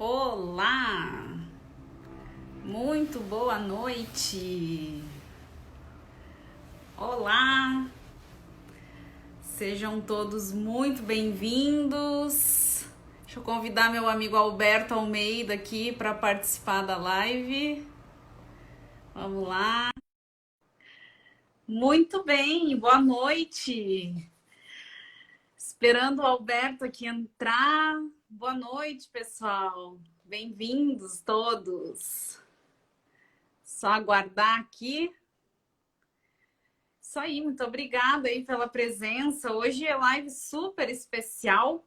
Olá! Muito boa noite! Olá! Sejam todos muito bem-vindos. Deixa eu convidar meu amigo Alberto Almeida aqui para participar da live. Vamos lá. Muito bem, boa noite. Esperando o Alberto aqui entrar. Boa noite, pessoal. Bem-vindos todos. Só aguardar aqui. Isso aí, muito obrigada aí pela presença. Hoje é live super especial.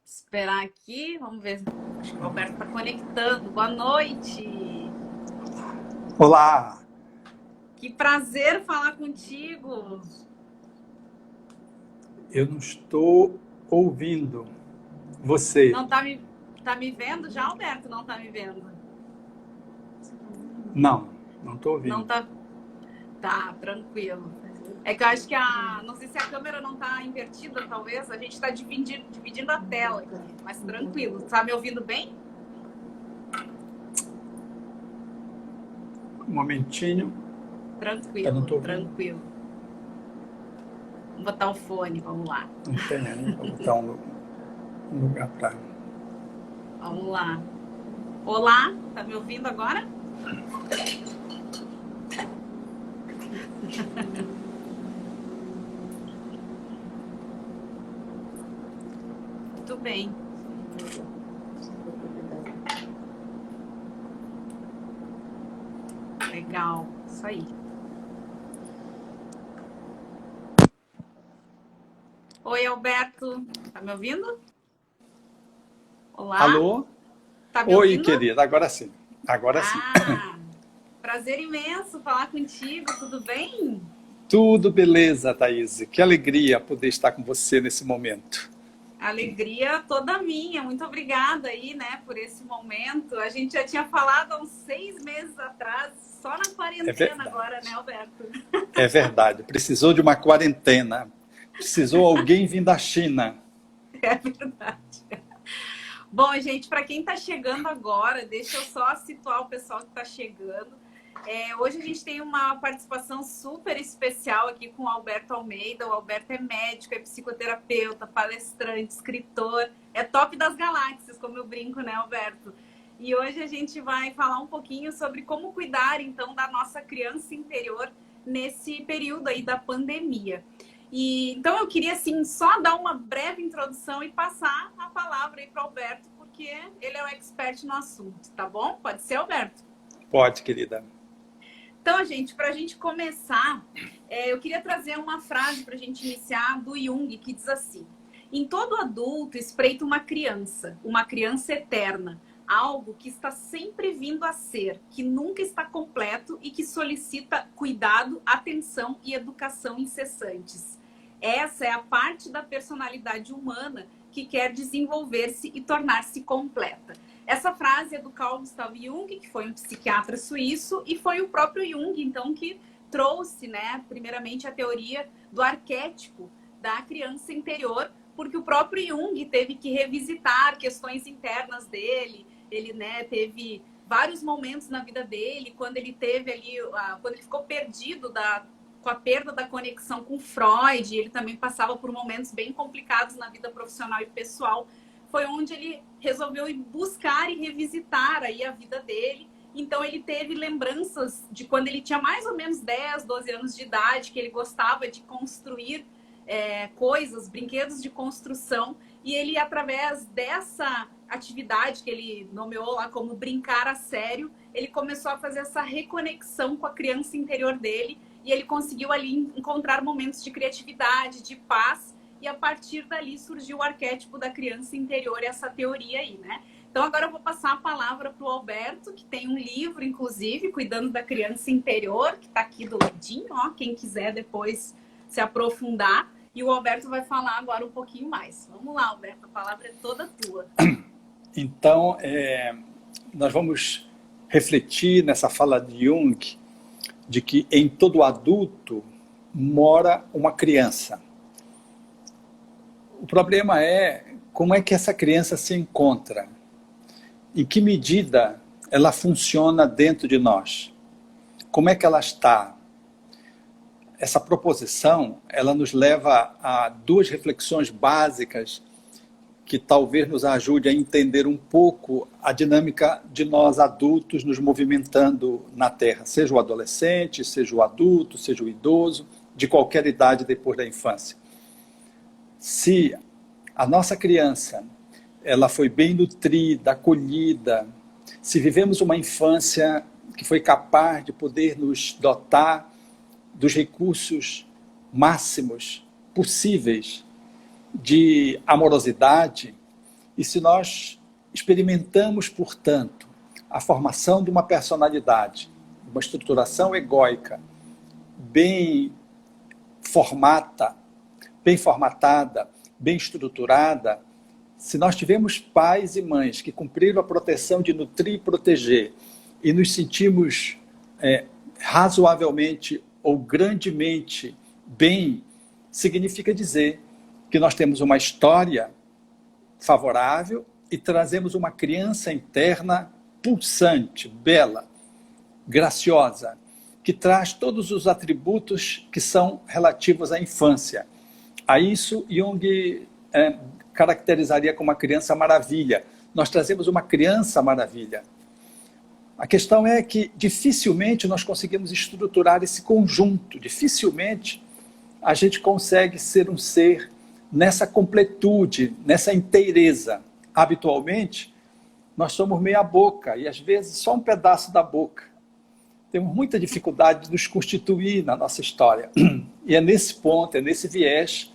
Esperar aqui, vamos ver. Acho que o Alberto está conectando. Boa noite. Olá. Que prazer falar contigo. Eu não estou ouvindo você. Não tá me vendo já, Alberto? Não tá me vendo? Não estou ouvindo. Não tá. Tá, tranquilo. É que eu acho que não sei se a câmera não tá invertida, talvez. A gente está dividindo a tela aqui, mas tranquilo. Tá me ouvindo bem? Um momentinho. Tranquilo, Eu não tô ouvindo. tranquilo. Vamos botar o fone, vamos lá. Não tem aí, vou botar um lugar para... Vamos lá. Olá, tá me ouvindo agora? Muito bem. Legal, isso aí. Oi, Alberto, tá me ouvindo? Olá. Alô? Tá me Oi, ouvindo? querida, agora sim. Agora sim. Prazer imenso falar contigo, tudo bem? Tudo beleza, Thaís. Que alegria poder estar com você nesse momento. Alegria toda minha. Muito obrigada aí, né, por esse momento. A gente já tinha falado há uns 6 meses atrás, só na quarentena agora, né, Alberto? É verdade. Precisou de uma quarentena. Precisou alguém vir da China. É verdade. Bom, gente, para quem está chegando agora, deixa eu só situar o pessoal que está chegando. Hoje a gente tem uma participação super especial aqui com o Alberto Almeida. O Alberto é médico, é psicoterapeuta, palestrante, escritor, é top das galáxias, como eu brinco, né, Alberto? E hoje a gente vai falar um pouquinho sobre como cuidar, então, da nossa criança interior nesse período aí da pandemia. Então eu queria, assim, só dar uma breve introdução e passar a palavra aí para o Alberto, porque ele é o expert no assunto, tá bom? Pode ser, Alberto? Pode, querida. Então, gente, para a gente começar, eu queria trazer uma frase para a gente iniciar do Jung, que diz assim: em todo adulto espreita uma criança eterna, algo que está sempre vindo a ser, que nunca está completo e que solicita cuidado, atenção e educação incessantes. Essa é a parte da personalidade humana que quer desenvolver-se e tornar-se completa. Essa frase é do Carl Gustav Jung, que foi um psiquiatra suíço, e foi o próprio Jung, então, que trouxe, né, primeiramente a teoria do arquétipo da criança interior, porque o próprio Jung teve que revisitar questões internas dele. Ele, né, teve vários momentos na vida dele, quando ele teve ali, quando ele ficou perdido com a perda da conexão com Freud, ele também passava por momentos bem complicados na vida profissional e pessoal. Foi onde ele resolveu ir buscar e revisitar aí a vida dele. Então ele teve lembranças de quando ele tinha mais ou menos 10, 12 anos de idade, que ele gostava de construir coisas, brinquedos de construção. E ele, através dessa atividade que ele nomeou lá como brincar a sério, ele começou a fazer essa reconexão com a criança interior dele. E ele conseguiu ali encontrar momentos de criatividade, de paz. E a partir dali surgiu o arquétipo da criança interior, essa teoria aí, né? Então agora eu vou passar a palavra para o Alberto, que tem um livro, inclusive, Cuidando da Criança Interior, que está aqui do ladinho, ó, quem quiser depois se aprofundar. E o Alberto vai falar agora um pouquinho mais. Vamos lá, Alberto, a palavra é toda tua. Então, nós vamos refletir nessa fala de Jung, de que em todo adulto mora uma criança. O problema é como é que essa criança se encontra. em que medida ela funciona dentro de nós? Como é que ela está? Essa proposição, ela nos leva a duas reflexões básicas que talvez nos ajude a entender um pouco a dinâmica de nós adultos nos movimentando na Terra, seja o adolescente, seja o adulto, seja o idoso, de qualquer idade depois da infância. Se a nossa criança ela foi bem nutrida, acolhida, se vivemos uma infância que foi capaz de poder nos dotar dos recursos máximos possíveis de amorosidade, e se nós experimentamos, portanto, a formação de uma personalidade, uma estruturação egóica bem formatada, bem estruturada, se nós tivermos pais e mães que cumpriram a proteção de nutrir e proteger e nos sentimos razoavelmente ou grandemente bem, significa dizer que nós temos uma história favorável e trazemos uma criança interna pulsante, bela, graciosa, que traz todos os atributos que são relativos à infância. A isso, Jung caracterizaria como uma criança maravilha. Nós trazemos uma criança maravilha. A questão é que dificilmente nós conseguimos estruturar esse conjunto, dificilmente a gente consegue ser um ser nessa completude, nessa inteireza. Habitualmente, nós somos meia boca e às vezes só um pedaço da boca. Temos muita dificuldade de nos constituir na nossa história. E é nesse ponto, é nesse viés,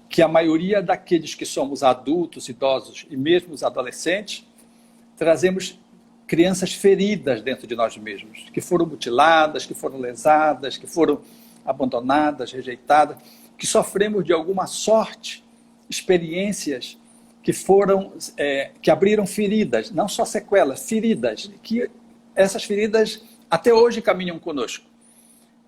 que a maioria daqueles que somos adultos, idosos e mesmo os adolescentes, trazemos crianças feridas dentro de nós mesmos, que foram mutiladas, que foram lesadas, que foram abandonadas, rejeitadas, que sofremos de alguma sorte experiências que foram, que abriram feridas, não só sequelas, feridas, que essas feridas até hoje caminham conosco.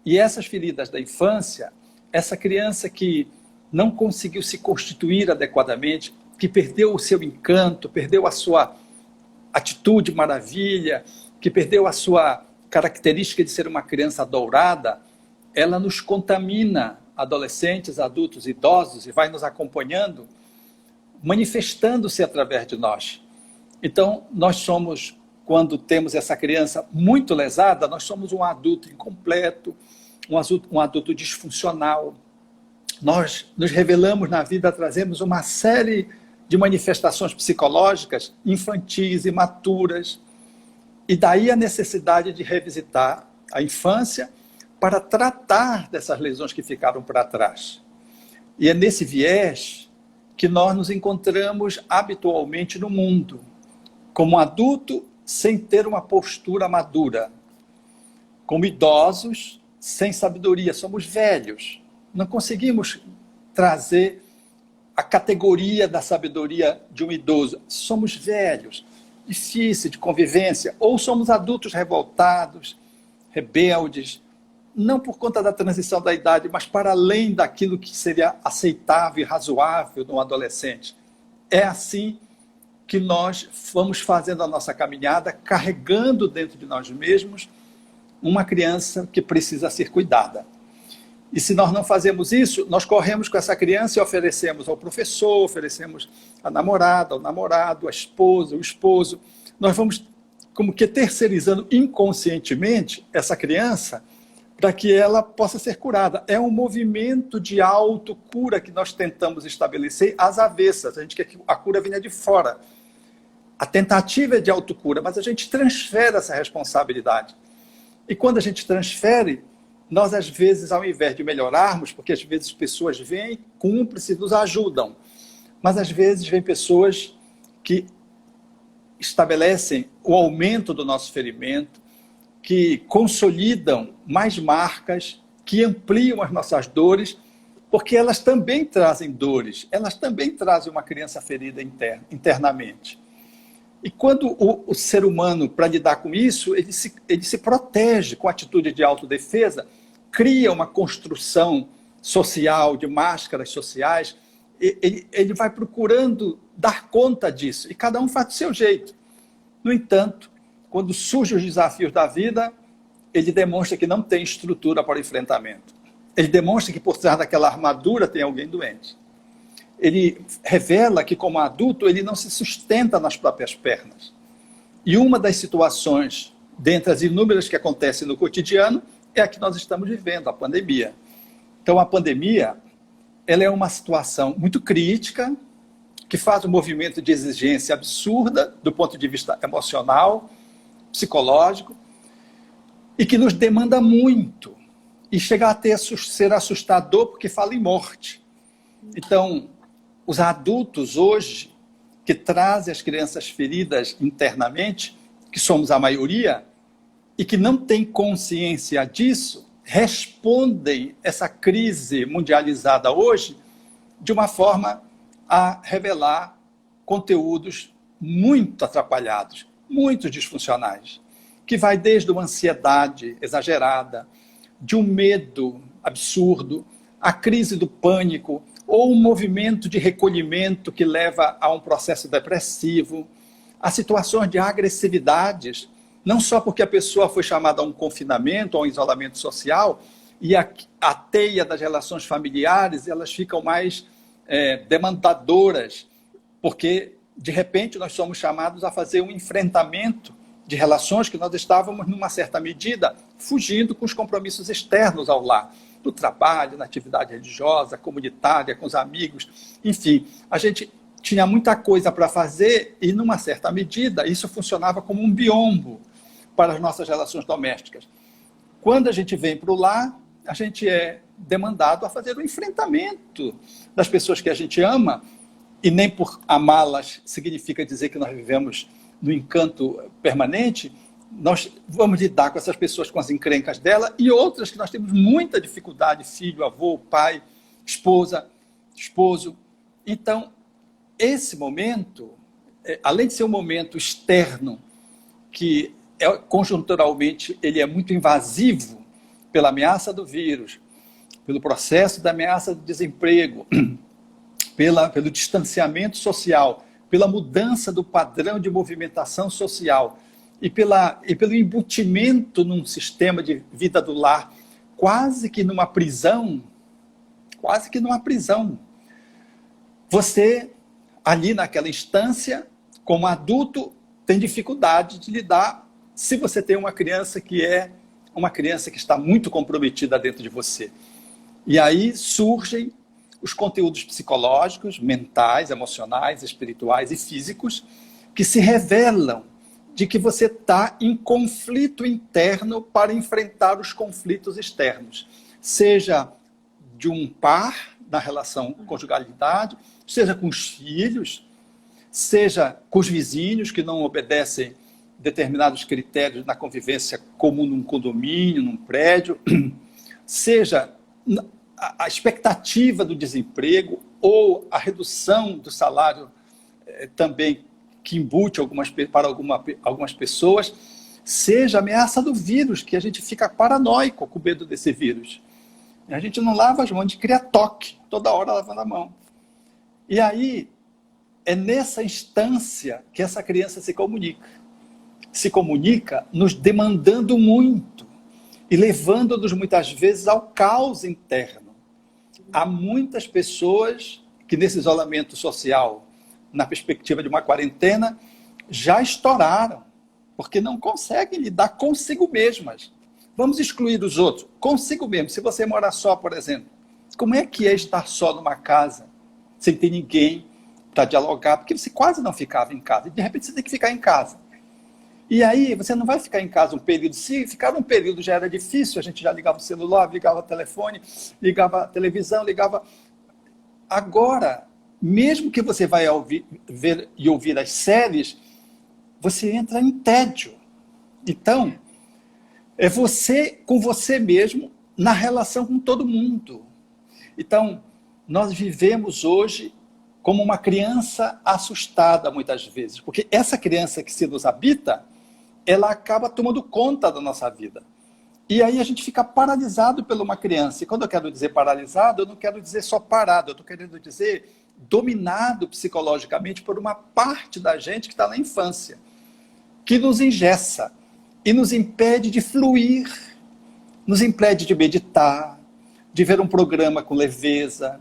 E essas feridas da infância, essa criança que não conseguiu se constituir adequadamente, que perdeu o seu encanto, perdeu a sua atitude maravilha, que perdeu a sua característica de ser uma criança dourada, ela nos contamina, adolescentes, adultos, idosos, e vai nos acompanhando, manifestando-se através de nós. Então, nós somos, quando temos essa criança muito lesada, nós somos um adulto incompleto, um adulto disfuncional. Nós nos revelamos na vida, trazemos uma série de manifestações psicológicas infantis, imaturas, e daí a necessidade de revisitar a infância para tratar dessas lesões que ficaram para trás. E é nesse viés que nós nos encontramos habitualmente no mundo, como adulto sem ter uma postura madura, como idosos sem sabedoria, somos velhos, não conseguimos trazer a categoria da sabedoria de um idoso, somos velhos, difícil de convivência, ou somos adultos revoltados, rebeldes, não por conta da transição da idade, mas para além daquilo que seria aceitável e razoável num adolescente. É assim que nós vamos fazendo a nossa caminhada, carregando dentro de nós mesmos uma criança que precisa ser cuidada. E se nós não fazemos isso, nós corremos com essa criança e oferecemos ao professor, oferecemos à namorada, ao namorado, à esposa, ao esposo. Nós vamos como que terceirizando inconscientemente essa criança para que ela possa ser curada. É um movimento de autocura que nós tentamos estabelecer às avessas. A gente quer que a cura venha de fora. A tentativa é de autocura, mas a gente transfere essa responsabilidade. E quando a gente transfere, nós às vezes, ao invés de melhorarmos, porque às vezes pessoas vêm, cúmplices, nos ajudam, mas às vezes vêm pessoas que estabelecem o aumento do nosso ferimento, que consolidam mais marcas, que ampliam as nossas dores, porque elas também trazem dores, elas também trazem uma criança ferida internamente. E quando o ser humano, para lidar com isso, ele se protege com atitude de autodefesa, cria uma construção social, de máscaras sociais, ele vai procurando dar conta disso, e cada um faz do seu jeito. No entanto, quando surgem os desafios da vida, ele demonstra que não tem estrutura para o enfrentamento. Ele demonstra que por trás daquela armadura tem alguém doente. Ele revela que, como adulto, ele não se sustenta nas próprias pernas. E uma das situações, dentre as inúmeras que acontecem no cotidiano, é a que nós estamos vivendo, a pandemia. Então, a pandemia, ela é uma situação muito crítica, que faz um movimento de exigência absurda, do ponto de vista emocional, psicológico, e que nos demanda muito, e chega a ser assustador, porque fala em morte. Então, os adultos hoje, que trazem as crianças feridas internamente, que somos a maioria, e que não têm consciência disso, respondem essa crise mundializada hoje de uma forma a revelar conteúdos muito atrapalhados, muito disfuncionais, que vai desde uma ansiedade exagerada, de um medo absurdo, a crise do pânico, ou um movimento de recolhimento que leva a um processo depressivo, a situações de agressividades, não só porque a pessoa foi chamada a um confinamento, a um isolamento social, e a teia das relações familiares, elas ficam mais demandadoras, porque, de repente, nós somos chamados a fazer um enfrentamento de relações que nós estávamos, numa certa medida, fugindo com os compromissos externos ao lar, no trabalho, na atividade religiosa, comunitária, com os amigos, enfim, a gente tinha muita coisa para fazer e, numa certa medida, isso funcionava como um biombo para as nossas relações domésticas. Quando a gente vem para o lar, a gente é demandado a fazer o enfrentamento das pessoas que a gente ama, e nem por amá-las significa dizer que nós vivemos no encanto permanente. Nós vamos lidar com essas pessoas, com as encrencas dela, e outras que nós temos muita dificuldade, filho, avô, pai, esposa, esposo. Então, esse momento, além de ser um momento externo, que conjunturalmente ele é muito invasivo pela ameaça do vírus, pelo processo da ameaça do desemprego, pelo distanciamento social, pela mudança do padrão de movimentação social e pelo embutimento num sistema de vida do lar, quase que numa prisão, você, ali naquela instância, como adulto, tem dificuldade de lidar se você tem uma criança que está muito comprometida dentro de você. E aí surgem os conteúdos psicológicos, mentais, emocionais, espirituais e físicos, que se revelam de que você está em conflito interno para enfrentar os conflitos externos, seja de um par na relação conjugalidade, seja com os filhos, seja com os vizinhos que não obedecem determinados critérios na convivência comum num condomínio, num prédio, seja a expectativa do desemprego ou a redução do salário também que embute para algumas pessoas, seja a ameaça do vírus, que a gente fica paranoico com medo desse vírus. A gente não lava as mãos, a gente cria toque, toda hora lavando a mão. E aí, é nessa instância que essa criança se comunica. Se comunica nos demandando muito e levando-nos muitas vezes ao caos interno. Há muitas pessoas que nesse isolamento social, na perspectiva de uma quarentena, já estouraram, porque não conseguem lidar consigo mesmas. Vamos excluir os outros, consigo mesmo. Se você mora só, por exemplo, como é que é estar só numa casa, sem ter ninguém para dialogar? Porque você quase não ficava em casa, e de repente você tem que ficar em casa. E aí você não vai ficar em casa um período. Se ficar um período já era difícil, a gente já ligava o celular, ligava o telefone, ligava a televisão, ligava... Agora, mesmo que você vai ver e ouvir as séries, você entra em tédio. Então, é você com você mesmo na relação com todo mundo. Então, nós vivemos hoje como uma criança assustada muitas vezes, porque essa criança que se nos habita, ela acaba tomando conta da nossa vida. E aí a gente fica paralisado por uma criança. E quando eu quero dizer paralisado, eu não quero dizer só parado, eu estou querendo dizer dominado psicologicamente por uma parte da gente que está na infância. que nos engessa e nos impede de fluir, nos impede de meditar, de ver um programa com leveza,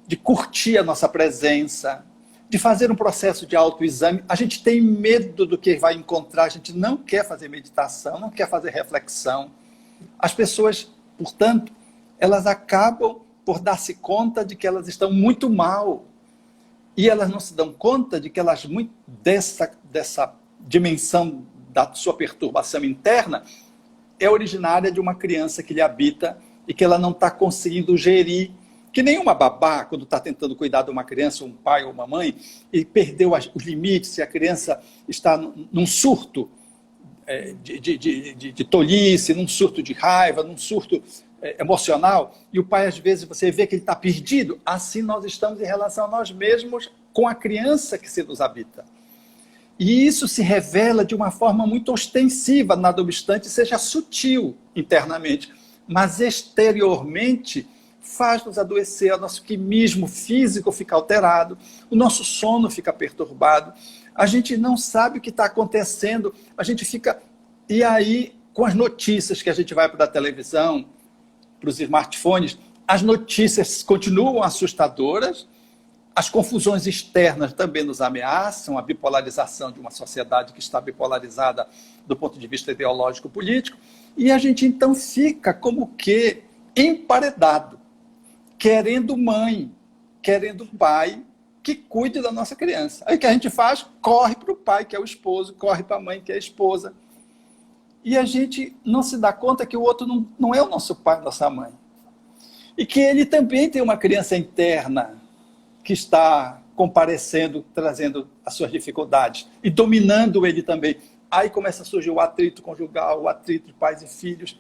de curtir a nossa presença, de fazer um processo de autoexame. A gente tem medo do que vai encontrar, a gente não quer fazer meditação, não quer fazer reflexão. As pessoas, portanto, elas acabam por dar-se conta de que elas estão muito mal. E elas não se dão conta de que elas, dessa dimensão da sua perturbação interna, é originária de uma criança que lhe habita e que ela não está conseguindo gerir. Que nenhuma babá, quando está tentando cuidar de uma criança, um pai ou uma mãe, e perdeu os limites, e a criança está num surto de tolice, num surto de raiva, num surto emocional, e o pai, às vezes, você vê que ele está perdido, assim nós estamos em relação a nós mesmos com a criança que se nos habita. E isso se revela de uma forma muito ostensiva, nada obstante seja sutil internamente, mas exteriormente faz-nos adoecer, o nosso quimismo físico fica alterado, o nosso sono fica perturbado, a gente não sabe o que está acontecendo, a gente fica... E aí, com as notícias que a gente vai para a televisão, para os smartphones, as notícias continuam assustadoras, as confusões externas também nos ameaçam, a bipolarização de uma sociedade que está bipolarizada do ponto de vista ideológico-político, e a gente então fica como que emparedado, querendo mãe, querendo pai que cuide da nossa criança. Aí o que a gente faz? Corre para o pai, que é o esposo, corre para a mãe, que é a esposa. E a gente não se dá conta que o outro não é o nosso pai, nossa mãe. E que ele também tem uma criança interna que está comparecendo, trazendo as suas dificuldades e dominando ele também. Aí começa a surgir o atrito conjugal, o atrito de pais e filhos.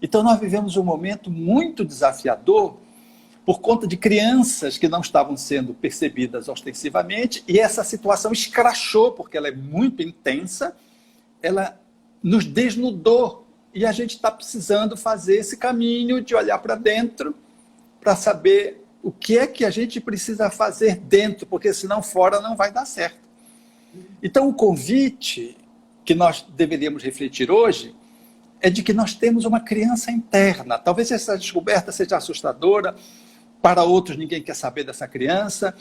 Então nós vivemos um momento muito desafiador por conta de crianças que não estavam sendo percebidas ostensivamente, e essa situação escrachou, porque ela é muito intensa, ela nos desnudou, e a gente está precisando fazer esse caminho de olhar para dentro, para saber o que é que a gente precisa fazer dentro, porque senão fora não vai dar certo. Então o convite que nós deveríamos refletir hoje é de que nós temos uma criança interna. Talvez essa descoberta seja assustadora, para outros ninguém quer saber dessa criança,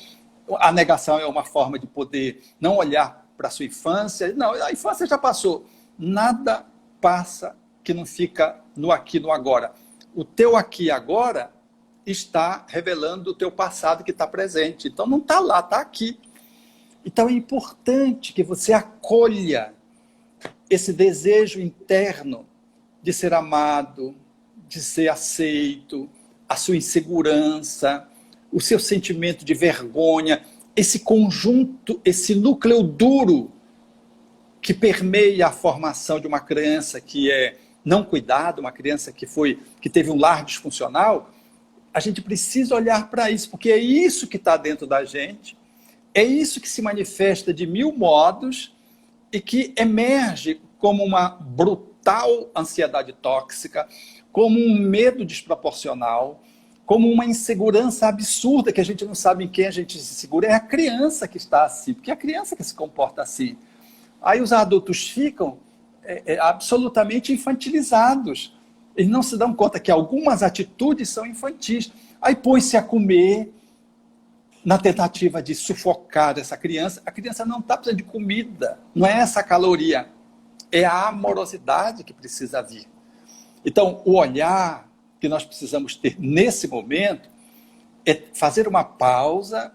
a negação é uma forma de poder não olhar para a sua infância, não, a infância já passou, nada passa que não fica no aqui, no agora. O teu aqui e agora está revelando o teu passado que está presente, então não está lá, está aqui. Então é importante que você acolha esse desejo interno de ser amado, de ser aceito, a sua insegurança, o seu sentimento de vergonha, esse conjunto, esse núcleo duro que permeia a formação de uma criança que é não cuidada, uma criança que teve um lar disfuncional. A gente precisa olhar para isso, porque é isso que está dentro da gente, é isso que se manifesta de mil modos e que emerge como uma brutal ansiedade tóxica, como um medo desproporcional, como uma insegurança absurda que a gente não sabe em quem a gente se segura. É a criança que está assim, porque é a criança que se comporta assim. Aí os adultos ficam absolutamente infantilizados. Eles não se dão conta que algumas atitudes são infantis. Aí põe-se a comer na tentativa de sufocar essa criança. A criança não está precisando de comida, não é essa caloria, é a amorosidade que precisa vir. Então, o olhar que nós precisamos ter nesse momento é fazer uma pausa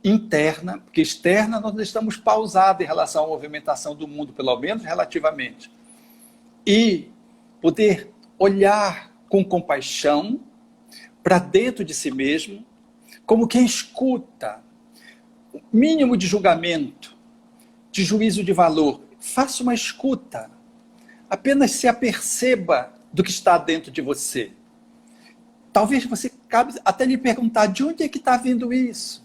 interna, porque externa nós estamos pausados em relação à movimentação do mundo, pelo menos relativamente. E poder olhar com compaixão para dentro de si mesmo, como quem escuta, mínimo de julgamento, de juízo de valor. Faça uma escuta, apenas se aperceba do que está dentro de você. Talvez você cabe até lhe perguntar, de onde é que está vindo isso?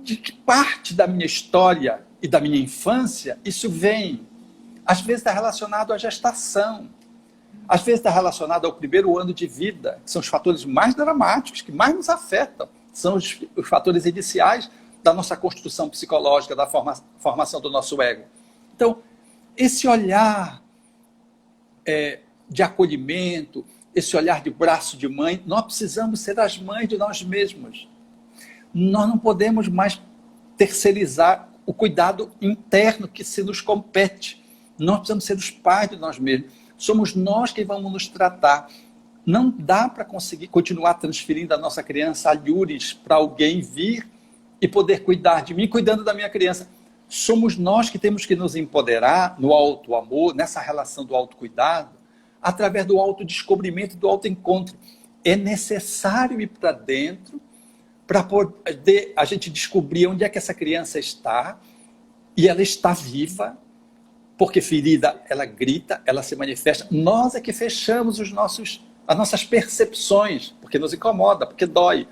De que parte da minha história e da minha infância isso vem? Às vezes está relacionado à gestação, às vezes está relacionado ao primeiro ano de vida, que são os fatores mais dramáticos, que mais nos afetam, são os fatores iniciais da nossa construção psicológica, da formação do nosso ego. Então, esse olhar de acolhimento, esse olhar de braço de mãe, nós precisamos ser as mães de nós mesmos. Nós não podemos mais terceirizar o cuidado interno que se nos compete. Nós precisamos ser os pais de nós mesmos. Somos nós que vamos nos tratar. Não dá para conseguir continuar transferindo a nossa criança alhures para alguém vir e poder cuidar de mim, cuidando da minha criança. Somos nós que temos que nos empoderar no auto-amor, nessa relação do autocuidado, através do autodescobrimento e do autoencontro. É necessário ir para dentro para poder a gente descobrir onde é que essa criança está, e ela está viva, porque ferida, ela grita, ela se manifesta. Nós é que fechamos as nossas percepções, porque nos incomoda, porque dói.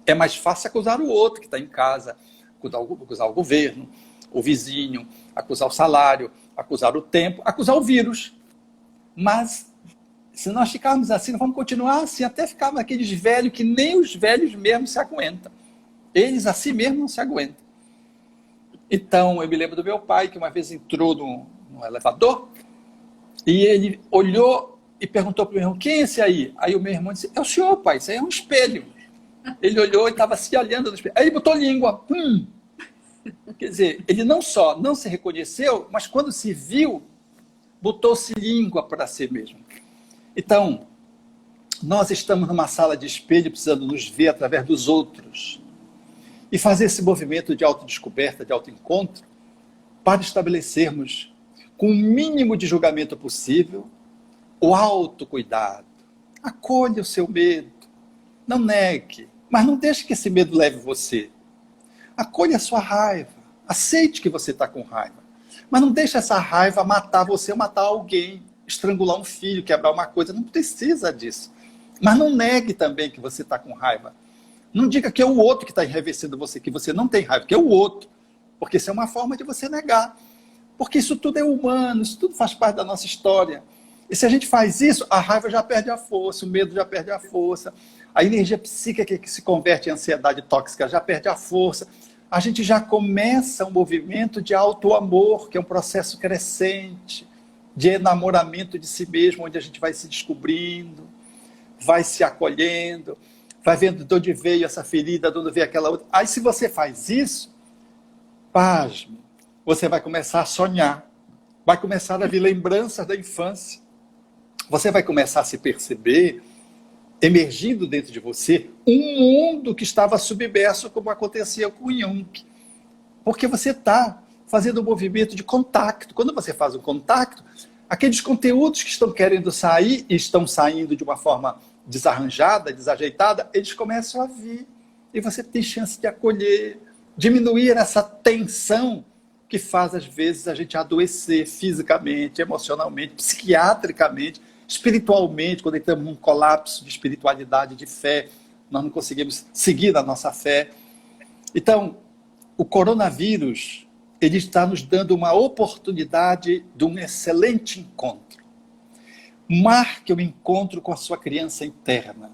É mais fácil acusar o outro que está em casa, acusar o governo, o vizinho, acusar o salário, acusar o tempo, acusar o vírus. Mas, se nós ficarmos assim, nós vamos continuar assim, até ficarmos aqueles velhos que nem os velhos mesmo se aguentam. Eles assim mesmo não se aguentam. Então, eu me lembro do meu pai, que uma vez entrou no elevador, e ele olhou e perguntou para o meu irmão, quem é esse aí? Aí o meu irmão disse, é o senhor, pai, isso aí é um espelho. Ele olhou e estava se olhando no espelho. Aí ele botou língua. Quer dizer, ele não só não se reconheceu, mas quando se viu, botou-se língua para si mesmo. Então, nós estamos numa sala de espelho, precisando nos ver através dos outros. E fazer esse movimento de autodescoberta, de autoencontro, para estabelecermos, com o mínimo de julgamento possível, o autocuidado. Acolha o seu medo. Não negue, mas não deixe que esse medo leve você. Acolha a sua raiva. Aceite que você está com raiva. Mas não deixe essa raiva matar você ou matar alguém, estrangular um filho, quebrar uma coisa. Não precisa disso. Mas não negue também que você está com raiva. Não diga que é o outro que está enraivecendo você, que você não tem raiva, que é o outro. Porque isso é uma forma de você negar. Porque isso tudo é humano, isso tudo faz parte da nossa história. E se a gente faz isso, a raiva já perde a força, o medo já perde a força, a energia psíquica que se converte em ansiedade tóxica já perde a força. A gente já começa um movimento de auto-amor, que é um processo crescente, de enamoramento de si mesmo, onde a gente vai se descobrindo, vai se acolhendo, vai vendo de onde veio essa ferida, de onde veio aquela outra. Aí, se você faz isso, pasme, você vai começar a sonhar, vai começar a vir lembranças da infância, você vai começar a se perceber emergindo dentro de você um mundo que estava submerso, como acontecia com Jung. Porque você está fazendo um movimento de contato. Quando você faz um contato, aqueles conteúdos que estão querendo sair e estão saindo de uma forma desarranjada, desajeitada, eles começam a vir. E você tem chance de acolher, diminuir essa tensão que faz, às vezes, a gente adoecer fisicamente, emocionalmente, psiquiatricamente, espiritualmente, quando entramos num colapso de espiritualidade, de fé, nós não conseguimos seguir na nossa fé. Então, o coronavírus, ele está nos dando uma oportunidade de um excelente encontro. Marque o encontro com a sua criança interna.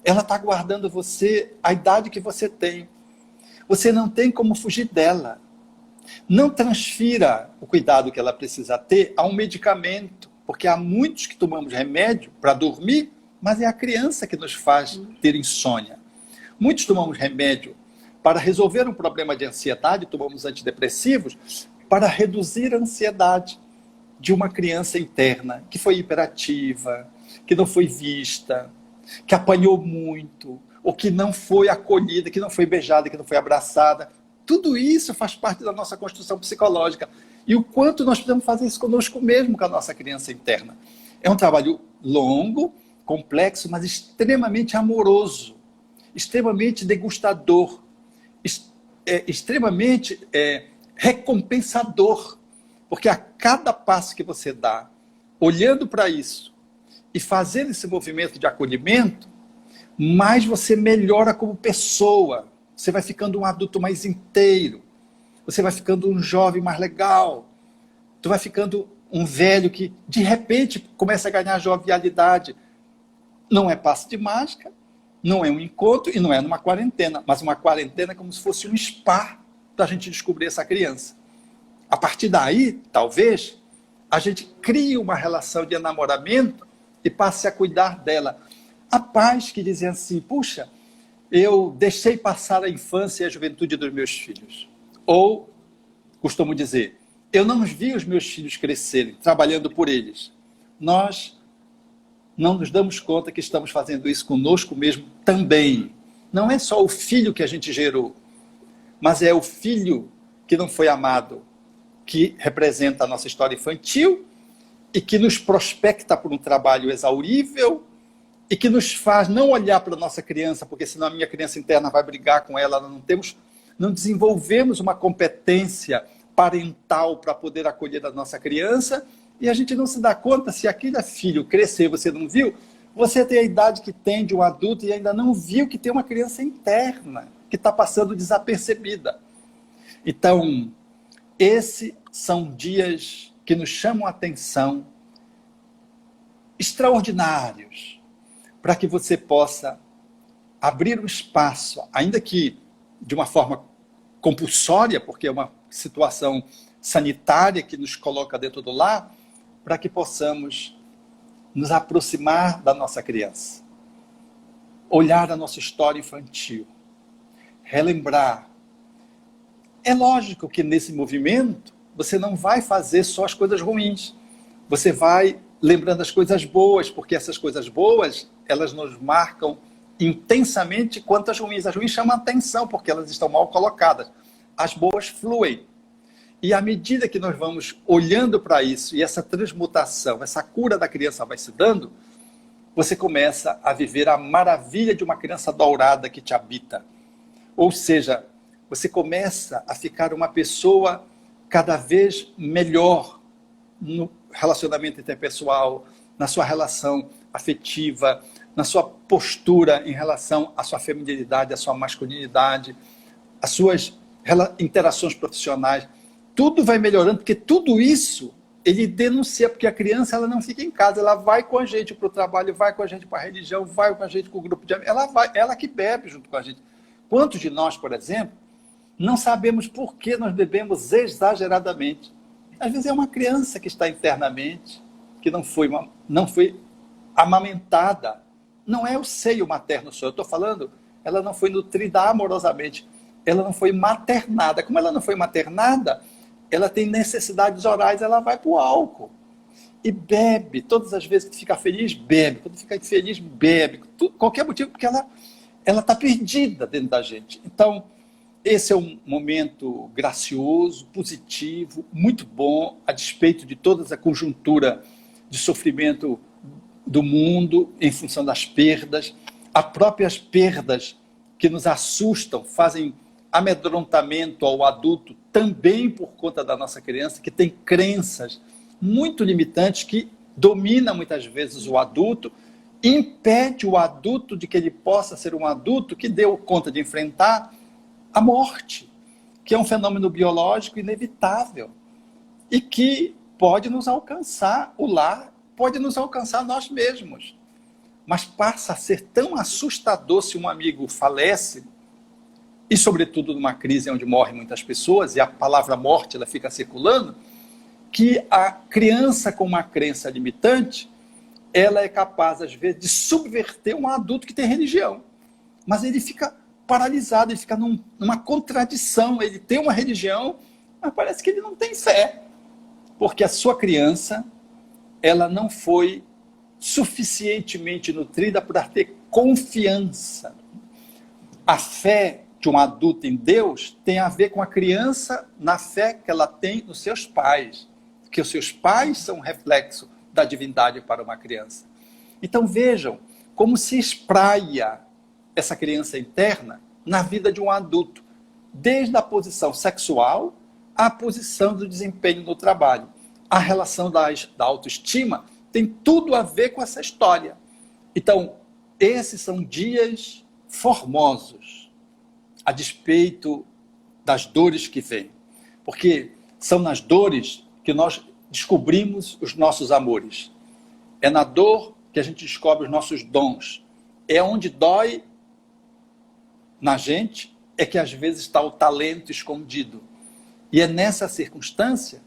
Ela está aguardando você, a idade que você tem. Você não tem como fugir dela. Não transfira o cuidado que ela precisa ter a um medicamento, porque há muitos que tomamos remédio para dormir, mas é a criança que nos faz ter insônia. Muitos tomamos remédio para resolver um problema de ansiedade, tomamos antidepressivos para reduzir a ansiedade de uma criança interna que foi hiperativa, que não foi vista, que apanhou muito, ou que não foi acolhida, que não foi beijada, que não foi abraçada. Tudo isso faz parte da nossa construção psicológica. E o quanto nós podemos fazer isso conosco mesmo, com a nossa criança interna. É um trabalho longo, complexo, mas extremamente amoroso, extremamente degustador, extremamente recompensador. Porque a cada passo que você dá, olhando para isso e fazendo esse movimento de acolhimento, mais você melhora como pessoa. Você vai ficando um adulto mais inteiro. Você vai ficando um jovem mais legal. Tu vai ficando um velho que, de repente, começa a ganhar jovialidade. Não é passe de mágica, não é um encontro e não é numa quarentena. Mas uma quarentena é como se fosse um spa para a gente descobrir essa criança. A partir daí, talvez, a gente crie uma relação de enamoramento e passe a cuidar dela. Há pais que dizem assim, puxa, eu deixei passar a infância e a juventude dos meus filhos. Ou, costumo dizer, eu não vi os meus filhos crescerem, trabalhando por eles. Nós não nos damos conta que estamos fazendo isso conosco mesmo também. Não é só o filho que a gente gerou, mas é o filho que não foi amado, que representa a nossa história infantil e que nos prospecta por um trabalho exaurível e que nos faz não olhar para a nossa criança, porque senão a minha criança interna vai brigar com ela, não desenvolvemos uma competência parental para poder acolher a nossa criança, e a gente não se dá conta, se aquele filho crescer e você não viu, você tem a idade que tem de um adulto e ainda não viu que tem uma criança interna, que está passando desapercebida. Então, esses são dias que nos chamam a atenção, extraordinários, para que você possa abrir um espaço, ainda que de uma forma compulsória, porque é uma situação sanitária que nos coloca dentro do lar, para que possamos nos aproximar da nossa criança, olhar a nossa história infantil, relembrar. É lógico que nesse movimento você não vai fazer só as coisas ruins, você vai lembrando as coisas boas, porque essas coisas boas, elas nos marcam intensamente quanto as ruins. As ruins chamam atenção, porque elas estão mal colocadas. As boas fluem. E à medida que nós vamos olhando para isso, e essa transmutação, essa cura da criança vai se dando, você começa a viver a maravilha de uma criança dourada que te habita. Ou seja, você começa a ficar uma pessoa cada vez melhor no relacionamento interpessoal, na sua relação afetiva, na sua postura em relação à sua feminilidade, à sua masculinidade, às suas interações profissionais. Tudo vai melhorando, porque tudo isso ele denuncia, porque a criança ela não fica em casa, ela vai com a gente para o trabalho, vai com a gente para a religião, vai com a gente para o grupo de amigos, ela que bebe junto com a gente. Quantos de nós, por exemplo, não sabemos por que nós bebemos exageradamente? Às vezes é uma criança que está internamente, que não foi amamentada. Não é o seio materno só, eu estou falando, ela não foi nutrida amorosamente, ela não foi maternada. Como ela não foi maternada, ela tem necessidades orais, ela vai para o álcool. E bebe, todas as vezes que fica feliz, bebe. Quando fica infeliz, bebe. Qualquer motivo, porque ela está perdida dentro da gente. Então, esse é um momento gracioso, positivo, muito bom, a despeito de toda a conjuntura de sofrimento do mundo em função das perdas. As próprias perdas que nos assustam, fazem amedrontamento ao adulto, também por conta da nossa criança, que tem crenças muito limitantes, que dominam muitas vezes o adulto, impede o adulto de que ele possa ser um adulto que deu conta de enfrentar a morte, que é um fenômeno biológico inevitável e que pode nos alcançar, o lar pode nos alcançar nós mesmos. Mas passa a ser tão assustador se um amigo falece, e sobretudo numa crise onde morrem muitas pessoas, e a palavra morte ela fica circulando, que a criança com uma crença limitante, ela é capaz, às vezes, de subverter um adulto que tem religião. Mas ele fica paralisado, ele fica numa contradição, ele tem uma religião, mas parece que ele não tem fé, porque a sua criança, ela não foi suficientemente nutrida para ter confiança. A fé de um adulto em Deus tem a ver com a criança na fé que ela tem nos seus pais, porque os seus pais são um reflexo da divindade para uma criança. Então vejam como se espraia essa criança interna na vida de um adulto, desde a posição sexual à posição do desempenho no trabalho. A relação da autoestima tem tudo a ver com essa história. Então, esses são dias formosos, a despeito das dores que vêm. Porque são nas dores que nós descobrimos os nossos amores. É na dor que a gente descobre os nossos dons. É onde dói na gente, é que às vezes está o talento escondido. E é nessa circunstância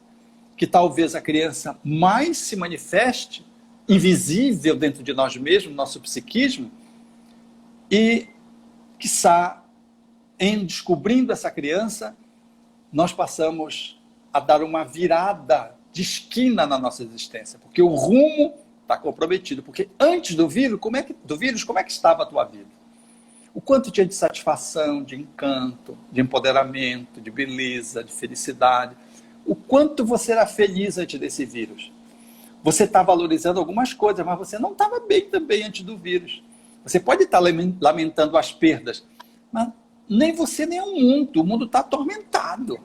que talvez a criança mais se manifeste, invisível dentro de nós mesmos, nosso psiquismo, e, quiçá, em descobrindo essa criança, nós passamos a dar uma virada de esquina na nossa existência, porque o rumo está comprometido. Porque antes do vírus, como é que estava a tua vida? O quanto tinha de satisfação, de encanto, de empoderamento, de beleza, de felicidade. O quanto você era feliz antes desse vírus. Você está valorizando algumas coisas, mas você não estava bem também antes do vírus. Você pode estar lamentando as perdas, mas nem você nem o mundo está atormentado.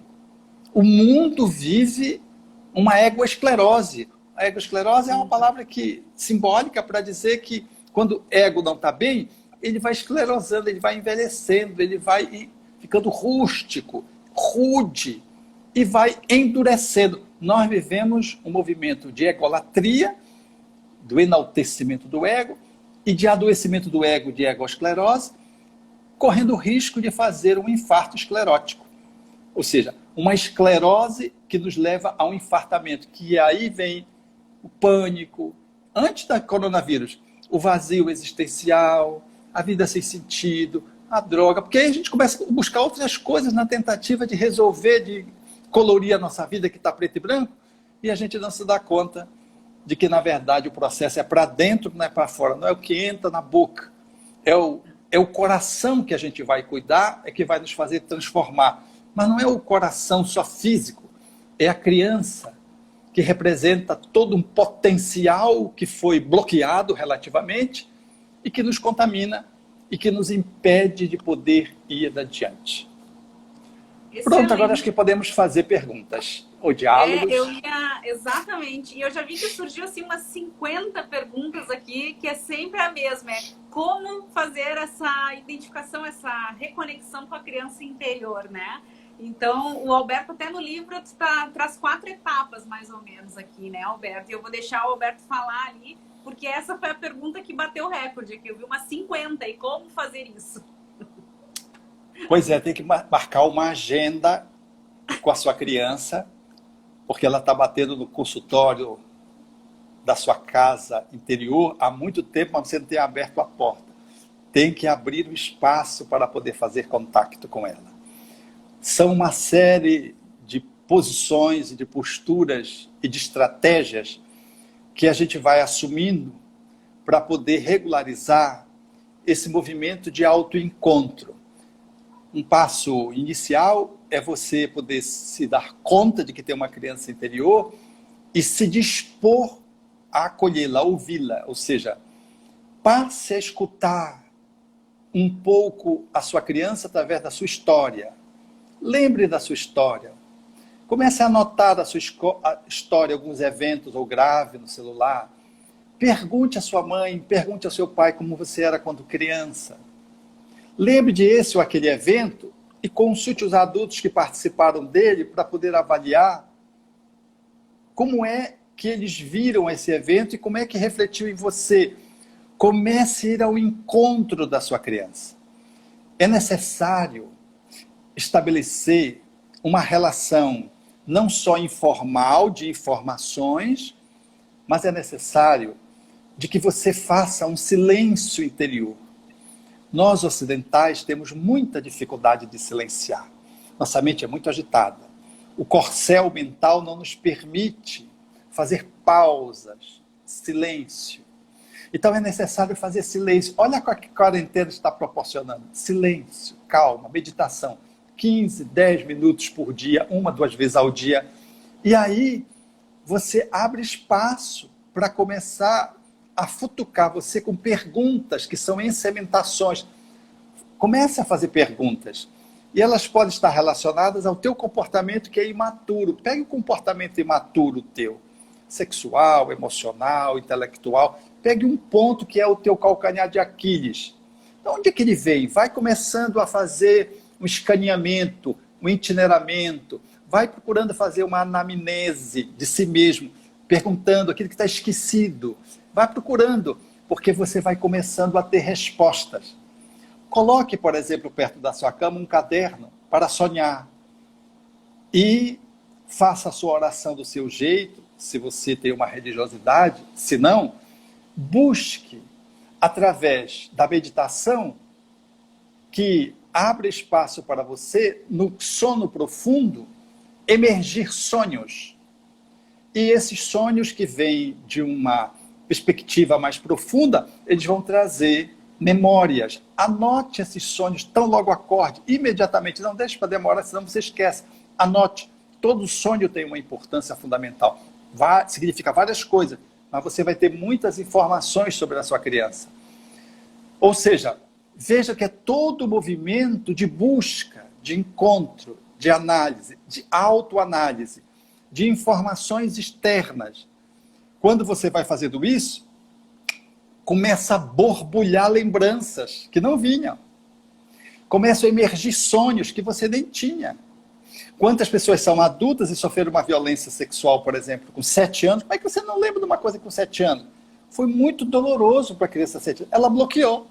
O mundo vive uma egoesclerose. A egoesclerose é uma palavra simbólica para dizer que quando o ego não está bem, ele vai esclerosando, ele vai envelhecendo, ele vai ficando rústico, rude, e vai endurecendo. Nós vivemos um movimento de egolatria, do enaltecimento do ego, e de adoecimento do ego, de egoesclerose, correndo o risco de fazer um infarto esclerótico. Ou seja, uma esclerose que nos leva a um infartamento, que aí vem o pânico, antes da coronavírus, o vazio existencial, a vida sem sentido, a droga, porque aí a gente começa a buscar outras coisas na tentativa de resolver, de colorir a nossa vida que está preto e branco, e a gente não se dá conta de que, na verdade, o processo é para dentro, não é para fora, não é o que entra na boca, é o coração que a gente vai cuidar, é que vai nos fazer transformar. Mas não é o coração só físico, é a criança que representa todo um potencial que foi bloqueado relativamente e que nos contamina e que nos impede de poder ir adiante. Excelente. Pronto, agora acho que podemos fazer perguntas ou diálogos. Exatamente. E eu já vi que surgiu assim umas 50 perguntas aqui, que é sempre a mesma. É como fazer essa identificação, essa reconexão com a criança interior, né? Então, o Alberto até no livro traz 4 etapas, mais ou menos, aqui, né, Alberto? E eu vou deixar o Alberto falar ali, porque essa foi a pergunta que bateu o recorde aqui. Eu vi umas 50, e como fazer isso? Pois é, tem que marcar uma agenda com a sua criança, porque ela está batendo no consultório da sua casa interior há muito tempo, mas você não tem aberto a porta. Tem que abrir um espaço para poder fazer contato com ela. São uma série de posições e de posturas e de estratégias que a gente vai assumindo para poder regularizar esse movimento de autoencontro. Um passo inicial é você poder se dar conta de que tem uma criança interior e se dispor a acolhê-la, a ouvi-la. Ou seja, passe a escutar um pouco a sua criança através da sua história. Lembre da sua história. Comece a anotar da sua história alguns eventos ou grave no celular. Pergunte à sua mãe, pergunte ao seu pai como você era quando criança. Lembre de esse ou aquele evento e consulte os adultos que participaram dele para poder avaliar como é que eles viram esse evento e como é que refletiu em você. Comece a ir ao encontro da sua criança. É necessário estabelecer uma relação não só informal de informações, mas é necessário de que você faça um silêncio interior. Nós ocidentais temos muita dificuldade de silenciar. Nossa mente é muito agitada. O corcel mental não nos permite fazer pausas, silêncio. Então é necessário fazer silêncio. Olha o que a quarentena está proporcionando. Silêncio, calma, meditação. 15, 10 minutos por dia, 1, 2 vezes ao dia. E aí você abre espaço para começar a futucar você com perguntas que são ensementações. Comece a fazer perguntas. E elas podem estar relacionadas ao teu comportamento que é imaturo. Pegue o comportamento imaturo teu. Sexual, emocional, intelectual. Pegue um ponto que é o teu calcanhar de Aquiles. De onde é que ele vem? Vai começando a fazer um escaneamento, um itineramento. Vai procurando fazer uma anamnese de si mesmo. Perguntando aquilo que está esquecido. Vai procurando, porque você vai começando a ter respostas. Coloque, por exemplo, perto da sua cama um caderno para sonhar. e faça a sua oração do seu jeito, se você tem uma religiosidade. Se não, busque, através da meditação, que abre espaço para você, no sono profundo, emergir sonhos. E esses sonhos que vêm de uma perspectiva mais profunda, eles vão trazer memórias. Anote esses sonhos tão logo acorde, imediatamente, não deixe para demorar, senão você esquece. Anote, todo sonho tem uma importância fundamental. Significa várias coisas, mas você vai ter muitas informações sobre a sua criança. Ou seja, veja que é todo movimento de busca, de encontro, de análise, de autoanálise, de informações externas. Quando você vai fazendo isso, começa a borbulhar lembranças que não vinham. Começam a emergir sonhos que você nem tinha. Quantas pessoas são adultas e sofreram uma violência sexual, por exemplo, com 7 anos? Como é que você não lembra de uma coisa com 7 anos? Foi muito doloroso para a criança de 7 anos. Ela bloqueou.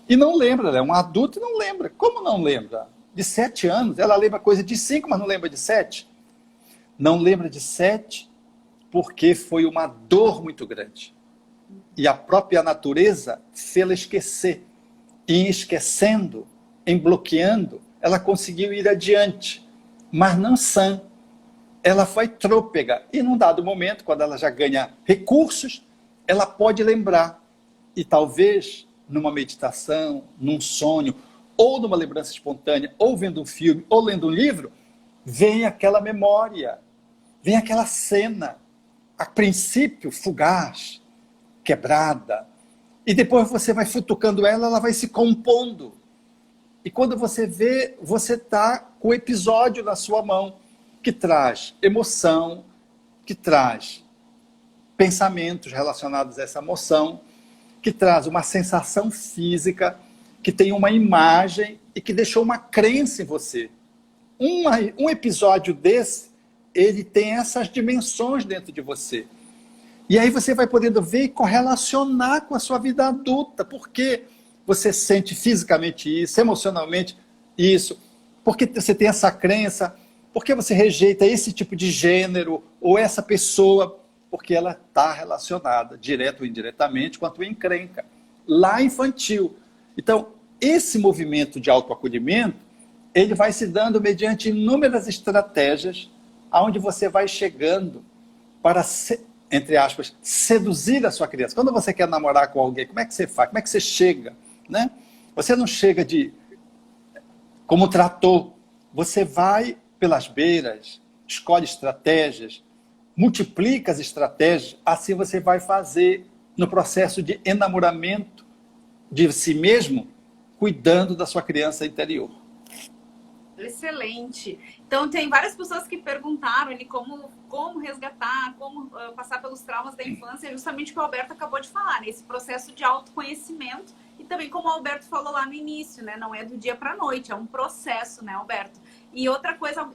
E não lembra, ela é um adulto e não lembra. Como não lembra? De 7 anos, ela lembra coisa de 5, mas não lembra de 7. Não lembra de 7 porque foi uma dor muito grande. E a própria natureza fez-la esquecer. E em esquecendo, em bloqueando, ela conseguiu ir adiante. Mas não sã. Ela foi trôpega. E num dado momento, quando ela já ganha recursos, ela pode lembrar. E talvez, numa meditação, num sonho, ou numa lembrança espontânea, ou vendo um filme, ou lendo um livro, vem aquela memória, vem aquela cena, a princípio fugaz, quebrada, e depois você vai futucando ela, ela vai se compondo. E quando você vê, você está com o episódio na sua mão, que traz emoção, que traz pensamentos relacionados a essa emoção, que traz uma sensação física, que tem uma imagem e que deixou uma crença em você. Um episódio desse, ele tem essas dimensões dentro de você. E aí você vai podendo ver e correlacionar com a sua vida adulta. Por que você sente fisicamente isso, emocionalmente isso? Por que você tem essa crença? Por que você rejeita esse tipo de gênero ou essa pessoa? Porque ela está relacionada, direto ou indiretamente, com a tua encrenca. Lá infantil. Então, esse movimento de autoacolhimento, ele vai se dando mediante inúmeras estratégias, aonde você vai chegando para, entre aspas, seduzir a sua criança. Quando você quer namorar com alguém, como é que você faz? Como é que você chega? Né? Você não chega como trator. Você vai pelas beiras, escolhe estratégias, multiplica as estratégias, assim você vai fazer no processo de enamoramento de si mesmo, cuidando da sua criança interior. Excelente. Então, tem várias pessoas que perguntaram ali como resgatar, como passar pelos traumas da infância, justamente o que o Alberto acabou de falar, né? Esse processo de autoconhecimento e também, como o Alberto falou lá no início, né? Não é do dia para a noite, é um processo, né, Alberto? E outra coisa,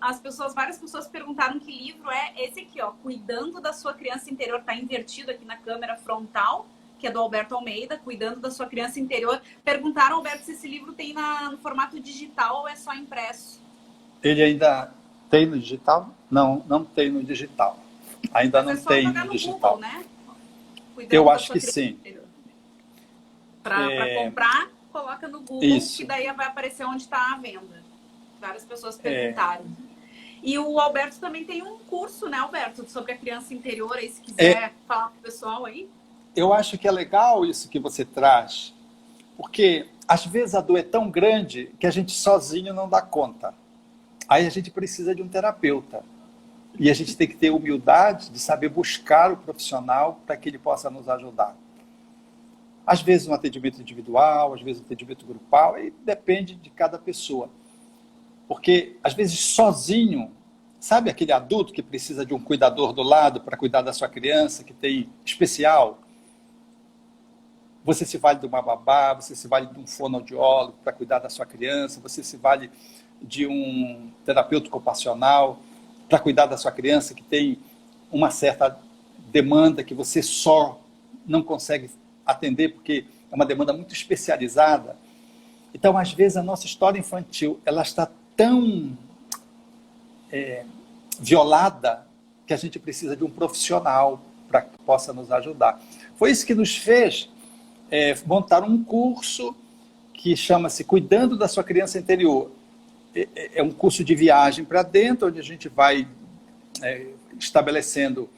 várias pessoas perguntaram que livro é esse aqui, ó, Cuidando da Sua Criança Interior, tá invertido aqui na câmera frontal, que é do Alberto Almeida, Cuidando da Sua Criança Interior. Perguntaram, Alberto, se esse livro tem no formato digital ou é só impresso? Ele ainda tem no digital? Não, não tem no digital. Ainda não tem no digital. Google, né? Eu acho que sim. Para comprar, coloca no Google, isso. Que daí vai aparecer onde está a venda. Várias pessoas perguntaram. E o Alberto também tem um curso, né, Alberto, sobre a criança interior, aí se quiser falar pro pessoal aí. Eu acho que é legal isso que você traz, porque às vezes a dor é tão grande que a gente sozinho não dá conta. Aí a gente precisa de um terapeuta. E a gente tem que ter humildade de saber buscar o profissional para que ele possa nos ajudar. Às vezes um atendimento individual, às vezes um atendimento grupal, aí depende de cada pessoa. Porque, às vezes, sozinho, sabe aquele adulto que precisa de um cuidador do lado para cuidar da sua criança, que tem especial? Você se vale de uma babá, você se vale de um fonoaudiólogo para cuidar da sua criança, você se vale de um terapeuta ocupacional para cuidar da sua criança que tem uma certa demanda que você só não consegue atender porque é uma demanda muito especializada. Então, às vezes, a nossa história infantil ela está tão violada que a gente precisa de um profissional para que possa nos ajudar. Foi isso que nos fez montar um curso que chama-se Cuidando da Sua Criança Interior. É um curso de viagem para dentro, onde a gente vai estabelecendo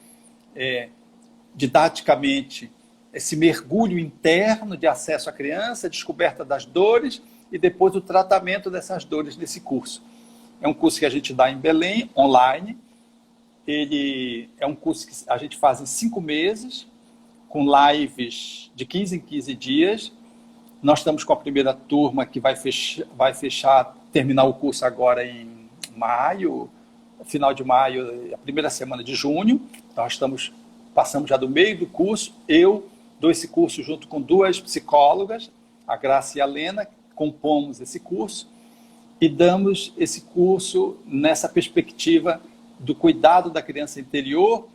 didaticamente esse mergulho interno de acesso à criança, descoberta das dores e depois o tratamento dessas dores nesse curso. É um curso que a gente dá em Belém, online. Ele é um curso que a gente faz em 5 meses, com lives de 15 em 15 dias. Nós estamos com a primeira turma que vai fechar, terminar o curso agora em maio, final de maio, a primeira semana de junho. Nós passamos já do meio do curso. Eu dou esse curso junto com 2 psicólogas, a Graça e a Lena, compomos esse curso e damos esse curso nessa perspectiva do cuidado da criança interior,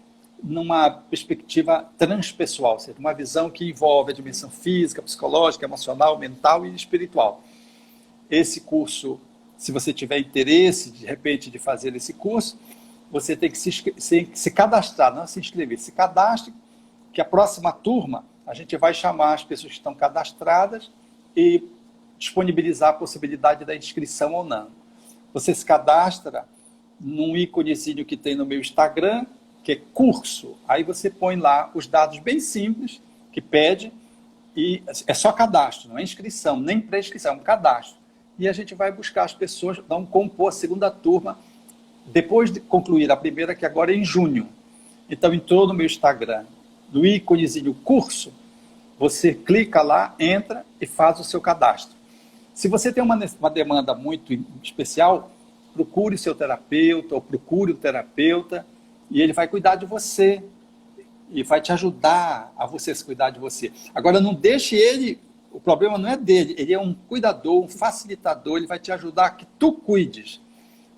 numa perspectiva transpessoal, ou seja, uma visão que envolve a dimensão física, psicológica, emocional, mental e espiritual. Esse curso, se você tiver interesse, de repente, de fazer esse curso, você tem que se cadastrar, não se inscrever, se cadastre, que a próxima turma a gente vai chamar as pessoas que estão cadastradas e disponibilizar a possibilidade da inscrição ou não. Você se cadastra num íconezinho que tem no meu Instagram, que é curso. Aí você põe lá os dados bem simples, que pede, e é só cadastro, não é inscrição, nem pré-inscrição, é um cadastro. E a gente vai buscar as pessoas, vão compor a segunda turma, depois de concluir a primeira, que agora é em junho. Então, entrou no meu Instagram, no íconezinho curso, você clica lá, entra e faz o seu cadastro. Se você tem uma demanda muito especial, procure seu terapeuta ou procure o terapeuta e ele vai cuidar de você e vai te ajudar a você se cuidar de você. Agora, não deixe ele, o problema não é dele, ele é um cuidador, um facilitador, ele vai te ajudar a que tu cuides,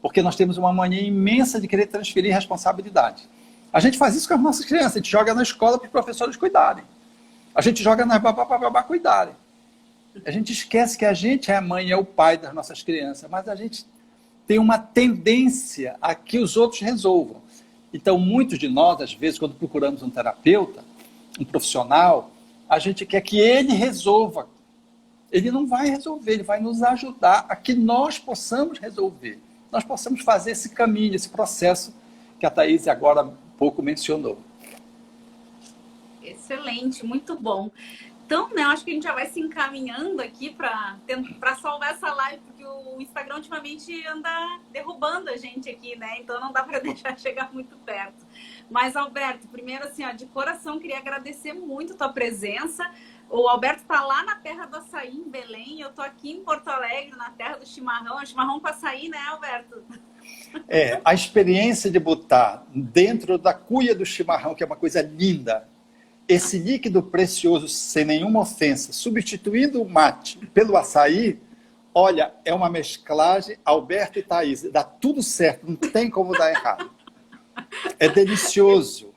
porque nós temos uma mania imensa de querer transferir responsabilidade. A gente faz isso com as nossas crianças, a gente joga na escola para os professores cuidarem, a gente joga nas babá cuidarem. A gente esquece que a gente é a mãe e é o pai das nossas crianças, mas a gente tem uma tendência a que os outros resolvam. Então, muitos de nós, às vezes, quando procuramos um terapeuta, um profissional, a gente quer que ele resolva. Ele não vai resolver, ele vai nos ajudar a que nós possamos resolver. Nós possamos fazer esse caminho, esse processo que a Thaís agora há pouco mencionou. Excelente, muito bom. Então, né, eu acho que a gente já vai se encaminhando aqui para salvar essa live, porque o Instagram ultimamente anda derrubando a gente aqui, né? Então não dá para deixar chegar muito perto. Mas, Alberto, primeiro, assim, ó, de coração, queria agradecer muito a tua presença. O Alberto está lá na terra do açaí, em Belém. Eu estou aqui em Porto Alegre, na terra do chimarrão. É chimarrão com açaí, né, Alberto? A experiência de botar dentro da cuia do chimarrão, que é uma coisa linda, esse líquido precioso, sem nenhuma ofensa, substituindo o mate pelo açaí, olha, é uma mesclagem Alberto e Thaís. Dá tudo certo, não tem como dar errado. É delicioso.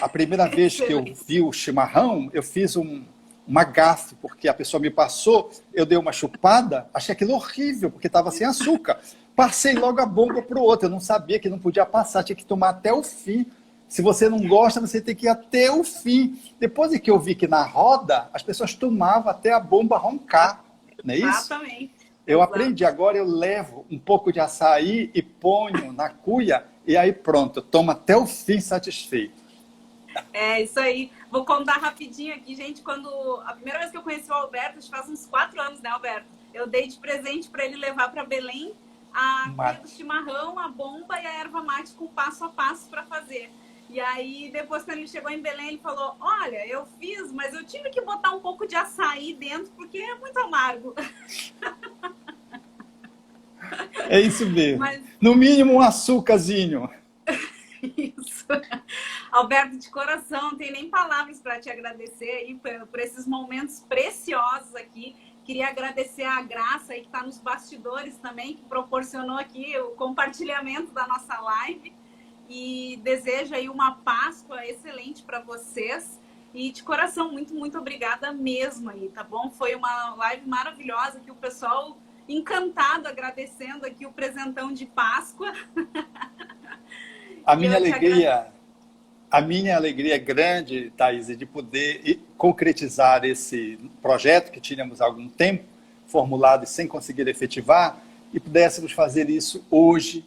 A primeira vez que eu vi o chimarrão, eu fiz uma gafe, porque a pessoa me passou, eu dei uma chupada, achei aquilo horrível, porque estava sem açúcar. Passei logo a bomba para o outro, eu não sabia que não podia passar, tinha que tomar até o fim. Se você não gosta, você tem que ir até o fim. Depois de que eu vi que na roda, as pessoas tomavam até a bomba roncar, não é isso? Exatamente. Eu aprendi, agora eu levo um pouco de açaí e ponho na cuia, e aí pronto, eu tomo até o fim satisfeito. É, isso aí. Vou contar rapidinho aqui, gente. A primeira vez que eu conheci o Alberto, acho que faz uns 4 anos, né, Alberto? Eu dei de presente para ele levar para Belém a cuia do chimarrão, a bomba e a erva mate com passo a passo para fazer. E aí, depois, quando ele chegou em Belém, ele falou, olha, eu fiz, mas eu tive que botar um pouco de açaí dentro, porque é muito amargo. É isso mesmo. No mínimo, um açúcarzinho. Isso. Alberto, de coração, não tem nem palavras para te agradecer aí por esses momentos preciosos aqui. Queria agradecer a Graça aí, que está nos bastidores também, que proporcionou aqui o compartilhamento da nossa live. E desejo aí uma Páscoa excelente para vocês. E de coração, muito, muito obrigada mesmo aí, tá bom? Foi uma live maravilhosa, que o pessoal encantado, agradecendo aqui o presentão de Páscoa. A E minha eu te alegria, a minha alegria é grande, Thaís, de poder concretizar esse projeto que tínhamos há algum tempo formulado e sem conseguir efetivar, e pudéssemos fazer isso hoje,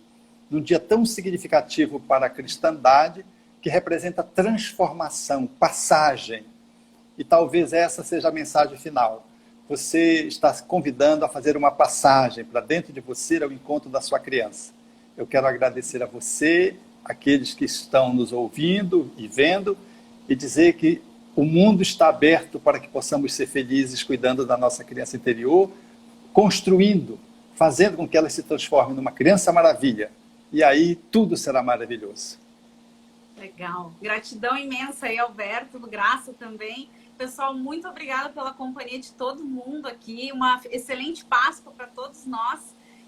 num dia tão significativo para a cristandade, que representa transformação, passagem. E talvez essa seja a mensagem final. Você está se convidando a fazer uma passagem para dentro de você ao encontro da sua criança. Eu quero agradecer a você, aqueles que estão nos ouvindo e vendo, e dizer que o mundo está aberto para que possamos ser felizes cuidando da nossa criança interior, construindo, fazendo com que ela se transforme numa criança maravilha. E aí tudo será maravilhoso. Legal. Gratidão imensa aí, Alberto, Graça também. Pessoal, muito obrigada pela companhia de todo mundo aqui. Uma excelente Páscoa para todos nós.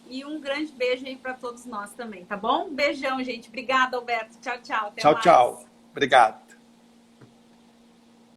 E um grande beijo aí para todos nós também, tá bom? Um beijão, gente. Obrigada, Alberto. Tchau, tchau. Até Tchau, mais. tchau. Obrigado.